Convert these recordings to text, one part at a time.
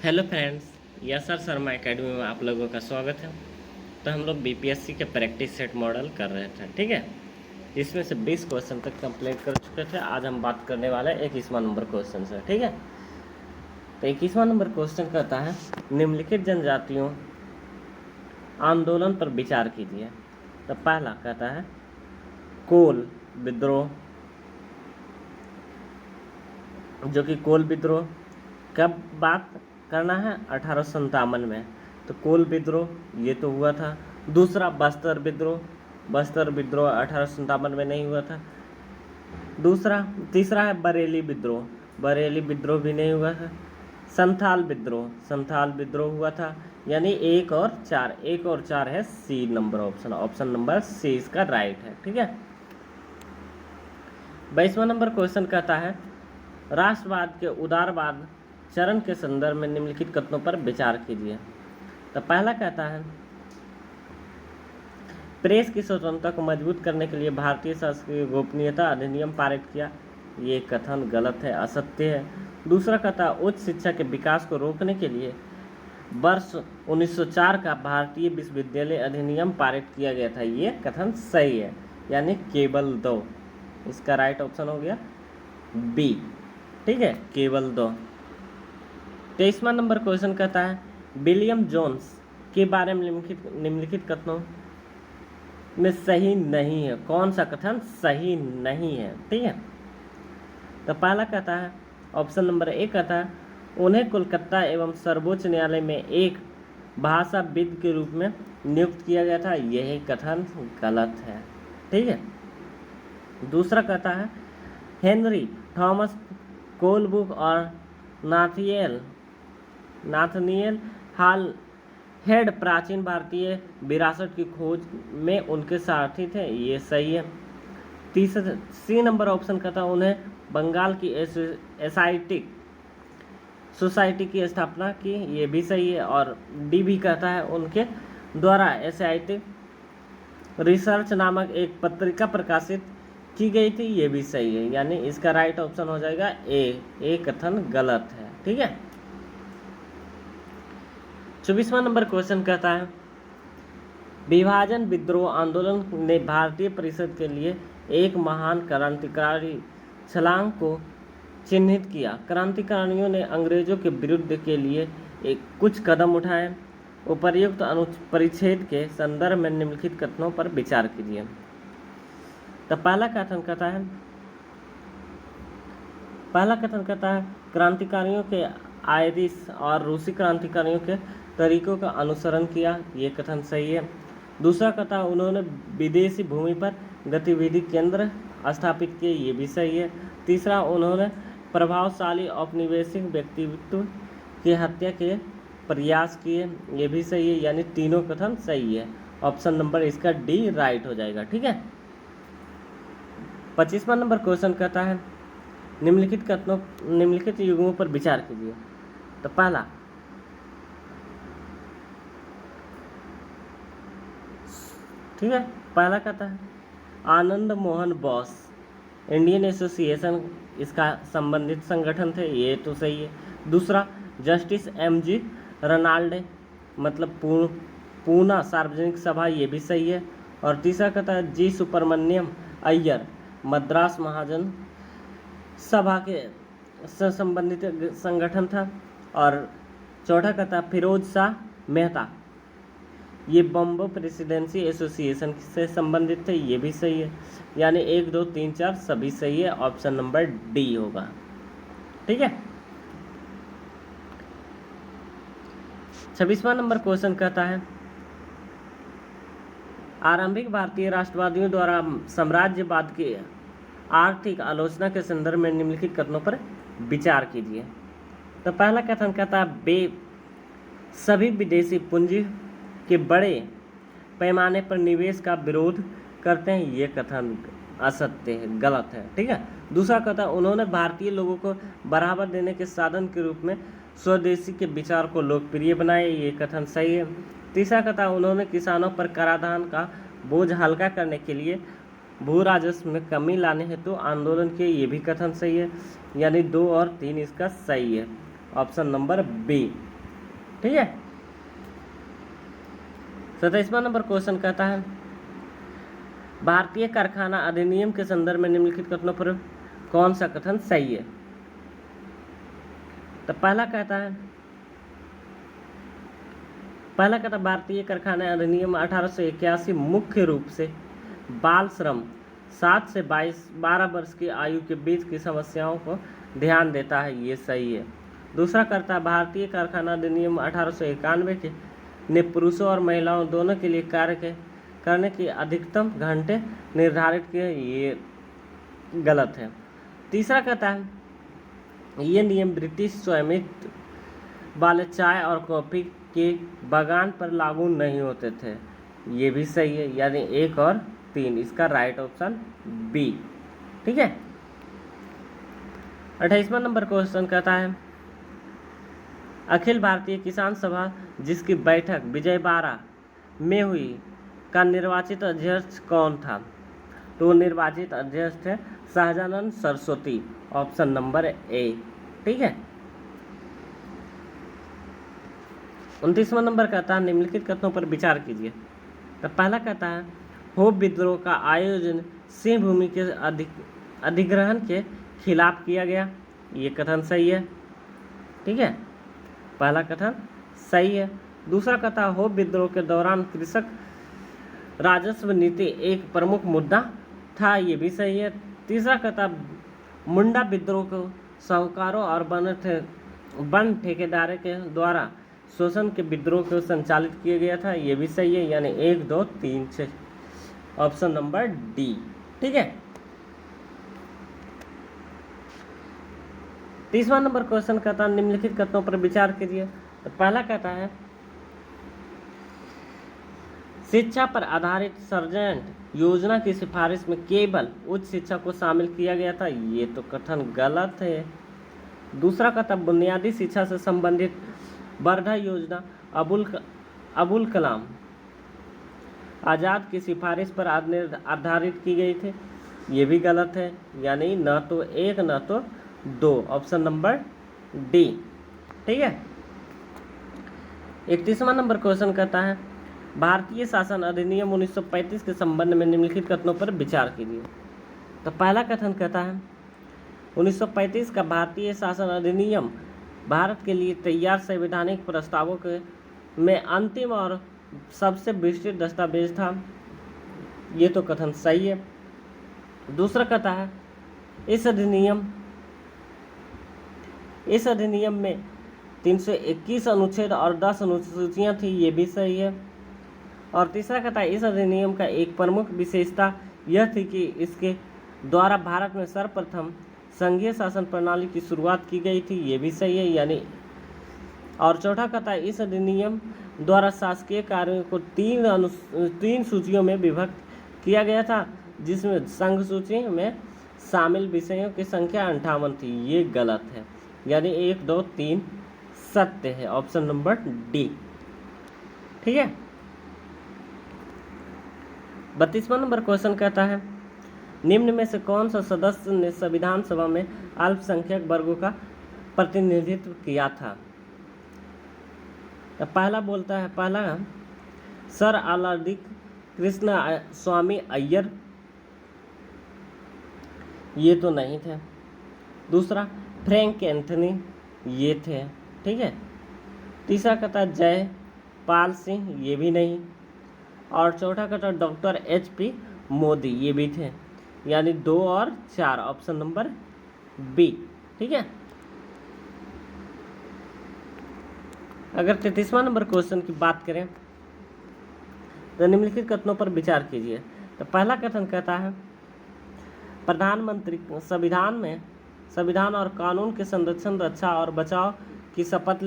Hello friends, yes sir Sharma academy में आप लोगों का स्वागत है। तो हम लोग बीपीएससी के प्रैक्टिस सेट मॉडल कर रहे थे, ठीक है। इसमें से 20 क्वेश्चन तक कंप्लीट कर चुके थे। आज हम बात करने वाले हैं 21वां नंबर क्वेश्चन से, ठीक है। तो 21वां नंबर क्वेश्चन कहता है निम्नलिखित जनजातियों आंदोलन पर विचार कीजिए। तो पहला कहता है कोल विद्रोह, जो कि कोल विद्रोह कब बात करना है 1857 में। तो कोल विद्रोह ये तो हुआ था। दूसरा बस्तर विद्रोह, बस्तर विद्रोह 1857 में नहीं हुआ था। तीसरा है बरेली विद्रोह, बरेली विद्रोह भी नहीं हुआ था। संथाल विद्रोह, संथाल विद्रोह हुआ था। यानी 1 और 4 है C number option number C इसका राइट है, ठीक है। 22वां नंबर क्वेश्चन कहता है राष्ट्रवाद के उदारवाद चरण के संदर्भ में निम्नलिखित कथनों पर विचार कीजिए। तो पहला कहता है प्रेस की स्वतंत्रता को मजबूत करने के लिए भारतीय संस्कृति गोपनीयता अधिनियम पारित किया। ये कथन गलत है, असत्य है। दूसरा कहता है उच्च शिक्षा के विकास को रोकने के लिए वर्ष 1904 का भारतीय विश्वविद्यालय अधिनियम पारित किया गया था। ये कथन सही है, यानी केवल 2 इसका राइट ऑप्शन हो गया बी, ठीक है, केवल 2। 23वां नंबर क्वेश्चन कहता है विलियम जोन्स के बारे में निम्नलिखित कथनों में सही नहीं है। कौन सा कथन सही नहीं है, ठीक है। तो पहला कहता है ऑप्शन नंबर ए कहता है उन्हें कोलकाता एवं सर्वोच्च न्यायालय में एक भाषाविद के रूप में नियुक्त किया गया था। यही कथन गलत है, ठीक है। दूसरा कहता है हेनरी थॉमस कोलब्रुक और नाथनिएल हाल हेड प्राचीन भारतीय विरासत की खोज में उनके सारथी थे। ये सही है। तीसरा सी नंबर ऑप्शन कहता है उन्हें बंगाल की एसाइटिक सोसाइटी की स्थापना की। ये भी सही है। और डी भी कहता है उनके द्वारा एसाइटिक रिसर्च नामक एक पत्रिका प्रकाशित की गई थी। ये भी सही है, यानी इसका राइट ऑप्शन हो जाएगा ए कथन गलत है, ठीक है। 24वां नंबर क्वेश्चन कहता है विभाजन विद्रोह आंदोलन ने भारतीय परिषद के लिए एक महान क्रांतिकारी छलांग को चिन्हित किया। क्रांतिकारियों ने अंग्रेजों के विरुद्ध के लिए कुछ कदम उठाए। उपर्युक्त अनुपरिच्छेद के संदर्भ में निम्नलिखित कथनों पर विचार कीजिए। तो पहला कथन कहता है क्रांतिकारियों के आयरिश और रूसी क्रांतिकारियों के तरीकों का अनुसरण किया। ये कथन सही है। दूसरा कहता है उन्होंने विदेशी भूमि पर गतिविधि केंद्र स्थापित किए। ये भी सही है। तीसरा उन्होंने प्रभावशाली औपनिवेशिक व्यक्तित्व की हत्या के प्रयास किए। ये भी सही है, यानी तीनों कथन सही है। ऑप्शन नंबर इसका डी राइट हो जाएगा, ठीक है। 25वां नंबर क्वेश्चन कहता है निम्नलिखित युग्मों पर विचार कीजिए। तो पहला ठीक है, पहला कहता है आनंद मोहन बोस इंडियन एसोसिएशन इसका संबंधित संगठन थे। ये तो सही है। दूसरा जस्टिस एमजी रनाल्डे मतलब पूना सार्वजनिक सभा। ये भी सही है। और तीसरा कहता है जी सुब्रमण्यम अय्यर मद्रास महाजन सभा के से संबंधित संगठन था। और चौथा कहता है फिरोज शाह मेहता, ये बॉम्बे प्रेसिडेंसी एसोसिएशन से संबंधित थे। ये भी सही है, यानी 1 2 3 4 सभी सही है। ऑप्शन नंबर डी होगा, ठीक है। 26वां नंबर क्वेश्चन कहता है आरंभिक भारतीय राष्ट्रवादियों द्वारा साम्राज्यवाद की आर्थिक आलोचना के संदर्भ में निम्नलिखित कथनों पर विचार कीजिए। तो पहला कथन कहता है सभी विदेशी पूंजी के बड़े पैमाने पर निवेश का विरोध करते हैं। ये कथन असत्य है, गलत है, ठीक है। दूसरा कहता है उन्होंने भारतीय लोगों को बढ़ावा देने के साधन के रूप में स्वदेशी के विचार को लोकप्रिय बनाया। ये कथन सही है। तीसरा कहता है उन्होंने किसानों पर कराधान का बोझ हल्का करने के लिए भू राजस्व में कमी लाने हेतु आंदोलन किए। ये भी कथन सही है, यानी 2 और 3 इसका सही है। ऑप्शन नंबर बी ठीक है। 27वां नंबर क्वेश्चन कहता है भारतीय कारखाना अधिनियम के संदर्भ में निम्नलिखित कथनों पर कौन सा कथन सही है। तो पहला कहता भारतीय कारखाना अधिनियम 1881 मुख्य रूप से बाल श्रम 7 से 12 वर्ष की आयु के बीच की समस्याओं को ध्यान देता है, ये सही है। दूसरा कहता है भारतीय कारखाना अधिनियम 1891 के ने पुरुषों और महिलाओं दोनों के लिए कार्य करने की अधिकतम घंटे निर्धारित किए, ये गलत है। तीसरा कहता है ये नियम ब्रिटिश स्वामित्व वाले चाय और कॉफ़ी के बागान पर लागू नहीं होते थे, ये भी सही है, यानी 1 और 3 इसका राइट ऑप्शन बी। ठीक है। 28वां नंबर क्वेश्चन कहता है अखिल भारतीय किसान सभा जिसकी बैठक विजयवाड़ा में हुई का निर्वाचित अध्यक्ष कौन था। तो निर्वाचित अध्यक्ष थे Sahajanand Saraswati, option number A. ठीक है। 29वां नंबर कहता है निम्नलिखित कथनों पर विचार कीजिए। तो पहला कहता है होप विद्रोह का आयोजन सिंह भूमि के अधिग्रहण के खिलाफ किया गया, ये कथन सही है। ठीक है, पहला कथन सही है। दूसरा कथा होप विद्रोह के दौरान कृषक राजस्व नीति एक प्रमुख मुद्दा था, ये भी सही है। तीसरा कथा मुंडा विद्रोह को साहूकारों और वन ठेकेदारों के द्वारा शोषण के विद्रोह को संचालित किया गया था, ये भी सही है, यानी 1 2 3 6 ऑप्शन नंबर डी। ठीक है। 30वां नंबर क्वेश्चन कहता है निम्नलिखित कथनों पर विचार कीजिए। तो पहला कहता है शिक्षा पर आधारित सर्जेंट योजना की सिफारिश में केवल उच्च शिक्षा को शामिल किया गया था, ये तो कथन गलत है। दूसरा कहता बुनियादी शिक्षा से संबंधित वर्धा योजना अबुल कलाम आज़ाद की सिफारिश पर आधारित की गई थी, ये भी गलत है, यानी न तो 1 न तो 2 ऑप्शन नंबर डी। ठीक है। 31वां नंबर क्वेश्चन कहता है भारतीय शासन अधिनियम 1935 के संबंध में निम्नलिखित कथनों पर विचार कीजिए। तो पहला कथन कहता है 1935 का भारतीय शासन अधिनियम भारत के लिए तैयार संवैधानिक प्रस्तावों के में अंतिम और सबसे विस्तृत दस्तावेज था, ये तो कथन सही है। दूसरा कहता है इस अधिनियम में 321 अनुच्छेद और 10 अनुसूचियाँ थी, ये भी सही है। और तीसरा कहता है इस अधिनियम का एक प्रमुख विशेषता यह थी कि इसके द्वारा भारत में सर्वप्रथम संघीय शासन प्रणाली की शुरुआत की गई थी, ये भी सही है, यानी। और चौथा कहता है इस अधिनियम द्वारा शासकीय कार्यों को 3 सूचियों में विभक्त किया गया था, जिसमें संघ सूची में शामिल विषयों की संख्या 58 थी, ये गलत है, यानी 1 2 3 सत्य है, ऑप्शन नंबर डी। ठीक है। 32वां नंबर क्वेश्चन कहता है निम्न में से कौन सा सदस्य ने संविधान सभा में अल्पसंख्यक वर्गों का प्रतिनिधित्व किया था। तो पहला सर अलादी कृष्ण स्वामी अय्यर, ये तो नहीं थे। दूसरा फ्रैंक एंथनी, ये थे। ठीक है। तीसरा कहता जयपाल सिंह, ये भी नहीं। और चौथा कहता डॉक्टर HP मोदी, ये भी थे, यानी 2 और 4 ऑप्शन नंबर बी। ठीक है। अगर 33वां नंबर क्वेश्चन की बात करें तो निम्नलिखित कथनों पर विचार कीजिए। तो पहला कथन कहता है प्रधानमंत्री संविधान और कानून के संरक्षण, रक्षा और बचाव की शपथ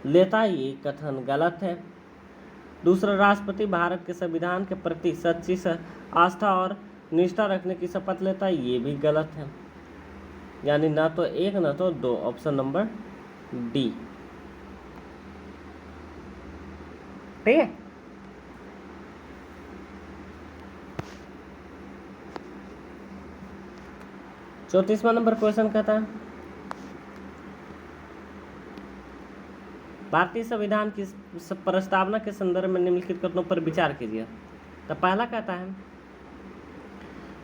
लेता, ये कथन गलत है। दूसरा राष्ट्रपति भारत के संविधान के प्रति सच्ची आस्था और निष्ठा रखने की शपथ लेता, ये भी गलत है, यानी ना तो 1 ना तो 2 ऑप्शन नंबर डी। ठीक है। चौंतीसवां नंबर क्वेश्चन कहता है भारतीय संविधान की प्रस्तावना के संदर्भ में निम्नलिखित कथनों पर विचार कीजिए। तो पहला कहता है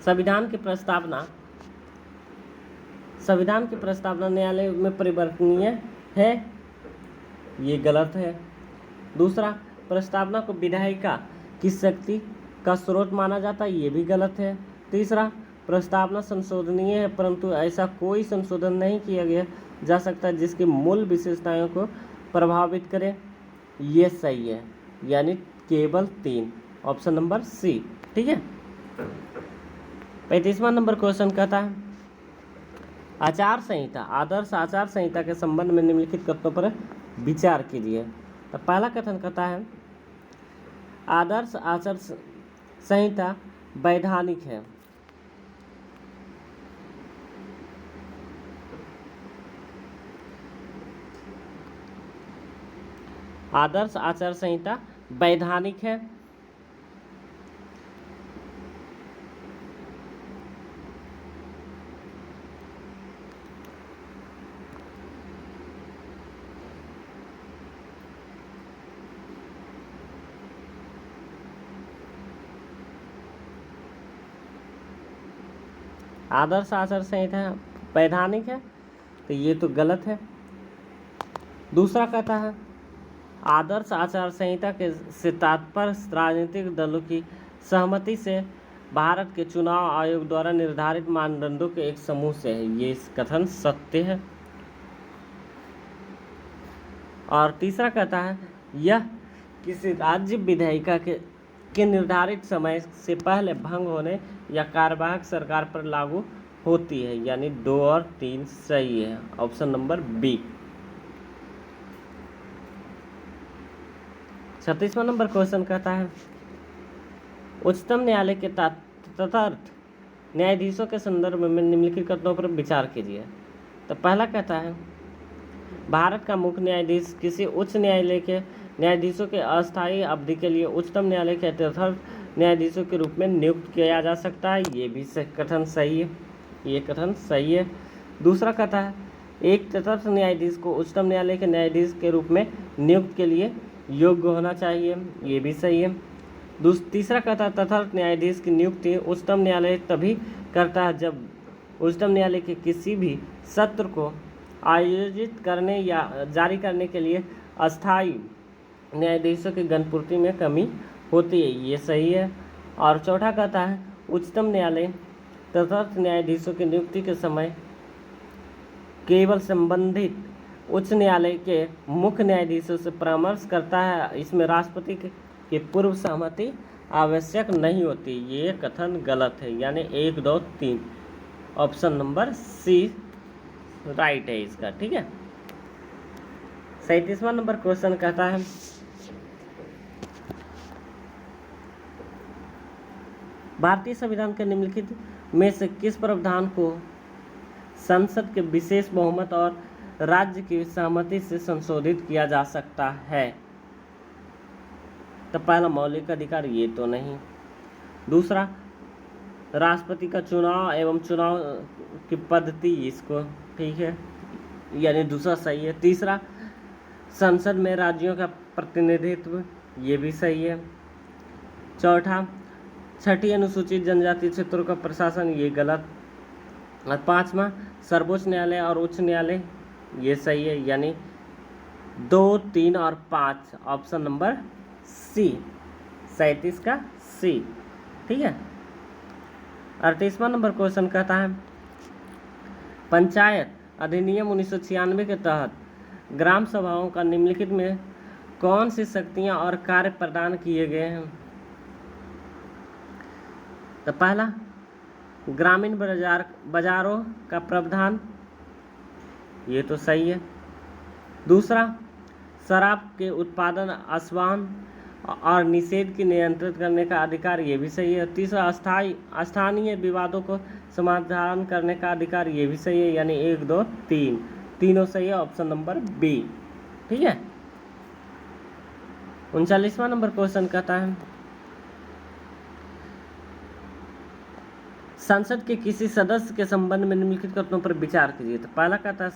संविधान की प्रस्तावना न्यायालय में परिवर्तनीय है, ये गलत है। दूसरा, प्रस्तावना को विधायिका की शक्ति का स्रोत माना जाता है, ये भी गलत है। तीसरा, प्रस्तावना संशोधनीय है परंतु ऐसा कोई संशोधन नहीं किया गया जा सकता जिसकी मूल विशेषताओं को प्रभावित करे, ये सही है, यानी केवल 3, ऑप्शन नंबर सी। ठीक है। 35वां नंबर क्वेश्चन कहता है आचार संहिता, आदर्श आचार संहिता के संबंध में निम्नलिखित कथनों पर विचार कीजिए। तो पहला कथन कहता है आदर्श आचार संहिता वैधानिक है। आदर्श आचार संहिता वैधानिक है। आदर्श आचार संहिता वैधानिक है, तो ये तो गलत है। दूसरा कहता है आदर्श आचार संहिता के से तात्पर्य राजनीतिक दलों की सहमति से भारत के चुनाव आयोग द्वारा निर्धारित मानदंडों के एक समूह से है, ये कथन सत्य है। और तीसरा कहता है यह किसी राज्य विधायिका के निर्धारित समय से पहले भंग होने या कार्यवाहक सरकार पर लागू होती है, यानी 2 और 3 सही है, ऑप्शन नंबर बी। 36वां नंबर क्वेश्चन कहता है उच्चतम न्यायालय के तदर्थ न्यायाधीशों के संदर्भ में निम्नलिखित कथनों पर विचार कीजिए। तो पहला कहता है भारत का मुख्य न्यायाधीश किसी उच्च न्यायालय के न्यायाधीशों के अस्थायी अवधि के लिए उच्चतम न्यायालय के तदर्थ न्यायाधीशों के रूप में नियुक्त किया जा सकता है, ये भी कथन सही है, ये कथन सही है। दूसरा कहता है एक तदर्थ न्यायाधीश को उच्चतम न्यायालय के न्यायाधीश के रूप में नियुक्त के लिए योग्य होना चाहिए, ये भी सही है। तीसरा कहता है तदर्थ न्यायाधीश की नियुक्ति उच्चतम न्यायालय तभी करता है जब उच्चतम न्यायालय के किसी भी सत्र को आयोजित करने या जारी करने के लिए अस्थायी न्यायाधीशों की गणपूर्ति में कमी होती है, ये सही है। और चौथा कहता है उच्चतम न्यायालय तदर्थ न्यायाधीशों की नियुक्ति के समय केवल संबंधित उच्च न्यायालय के मुख्य न्यायाधीशों से परामर्श करता है, इसमें राष्ट्रपति की पूर्व सहमति आवश्यक नहीं होती, ये कथन गलत है, यानी 1, 2, 3, ऑप्शन नंबर सी राइट है इसका। ठीक है। 37वां नंबर क्वेश्चन कहता है भारतीय संविधान के निम्नलिखित में से किस प्रावधान को संसद के विशेष बहुमत और राज्य की सहमति से संशोधित किया जा सकता है? तो पहला मौलिक अधिकार, ये तो नहीं। दूसरा राष्ट्रपति का चुनाव एवं चुनाव की पद्धति, इसको ठीक है, यानी दूसरा सही है। तीसरा संसद में राज्यों का प्रतिनिधित्व, ये भी सही है। चौथा छठी अनुसूचित जनजाति क्षेत्रों का प्रशासन, ये गलत। और पांचवा सर्वोच्च न्यायालय और उच्च न्यायालय, ये सही है, यानी 2, 3 और 5, ऑप्शन नंबर सी, 37 का सी। ठीक है। 38वां नंबर क्वेश्चन कहता है पंचायत अधिनियम 1996 के तहत ग्राम सभाओं का निम्नलिखित में कौन सी शक्तियां और कार्य प्रदान किए गए हैं? तो पहला ग्रामीण बाजारों का प्रावधान, ये तो सही है। दूसरा शराब के उत्पादन, आसवान और निषेध की नियंत्रित करने का अधिकार, ये भी सही है। तीसरा स्थानीय विवादों को समाधान करने का अधिकार, ये भी सही है, यानी 1, 2, 3 तीनों सही है, ऑप्शन नंबर बी। ठीक है। 39वां नंबर क्वेश्चन कहता है संसद के किसी सदस्य के संबंध में निम्नलिखित कथनों पर विचार कीजिए। तो पहला कहता है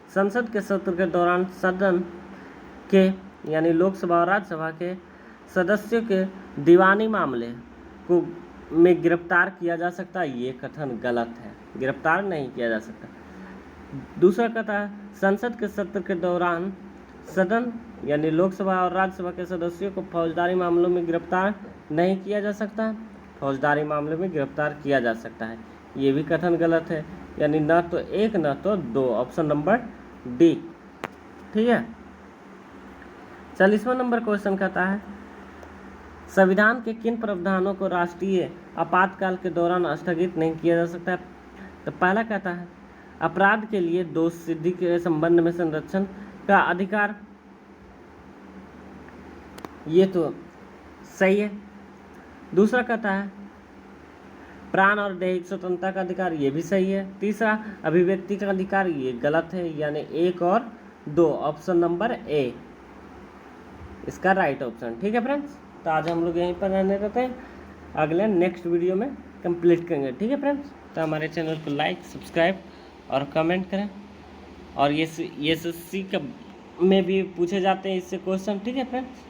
संसद के सत्र के दौरान सदन के यानी लोकसभा और राज्यसभा के सदस्यों के दीवानी मामले को में गिरफ्तार किया जा सकता है, ये कथन गलत है। गिरफ्तार नहीं किया जा सकता। दूसरा कथन, संसद के सत्र के दौरान सदन यानी लोकसभा और राज्यसभा के सदस्यों को फौजदारी मामलों में गिरफ्तार नहीं किया जा सकता, फौजदारी मामले में गिरफ्तार किया जा सकता है, ये भी कथन गलत है। यानी न तो एक न तो दो, ऑप्शन नंबर डी। ठीक है। 40वां नंबर क्वेश्चन कहता है, संविधान के किन प्रावधानों को राष्ट्रीय आपातकाल के दौरान स्थगित नहीं किया जा सकता है? तो पहला कहता है अपराध के लिए दोष सिद्धि के संबंध में संरक्षण का अधिकार, ये तो सही है। दूसरा कहता है प्राण और दैहिक स्वतंत्रता का अधिकार, ये भी सही है। तीसरा अभिव्यक्ति का अधिकार, ये गलत है, यानी 1 और 2, ऑप्शन नंबर ए इसका राइट ऑप्शन। ठीक है फ्रेंड्स, तो आज हम लोग यहीं पर रहने देते हैं, अगले नेक्स्ट वीडियो में कंप्लीट करेंगे। ठीक है फ्रेंड्स, तो हमारे चैनल को लाइक, सब्सक्राइब और कमेंट करें। और ये SSC का में भी पूछे जाते हैं इससे क्वेश्चन। ठीक है फ्रेंड्स।